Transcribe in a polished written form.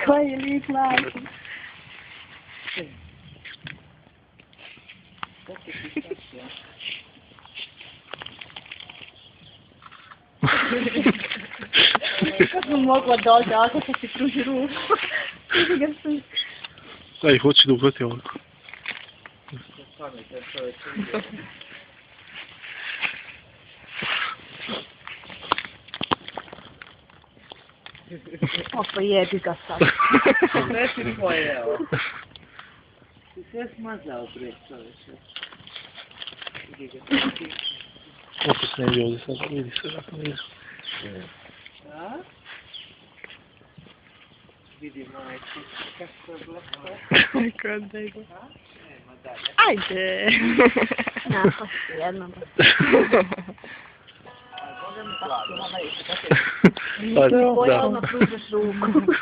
Koji lik mladi. Kako sam mogla doći, ako sam ti pruži ruku. Aj, hoći da uhvati ovako. Opa, jebi ga sad. Sve si pojeo. Ti sve smazao, bre, čoveče. Opet ne vidi ovdje sad, vidi se kako nizu. A? Vidi, majke, kako je blako. Kako da ide. Nema dalje. Ajde. Napast jednom. Možem plavu. Pojela na pružeš ruku.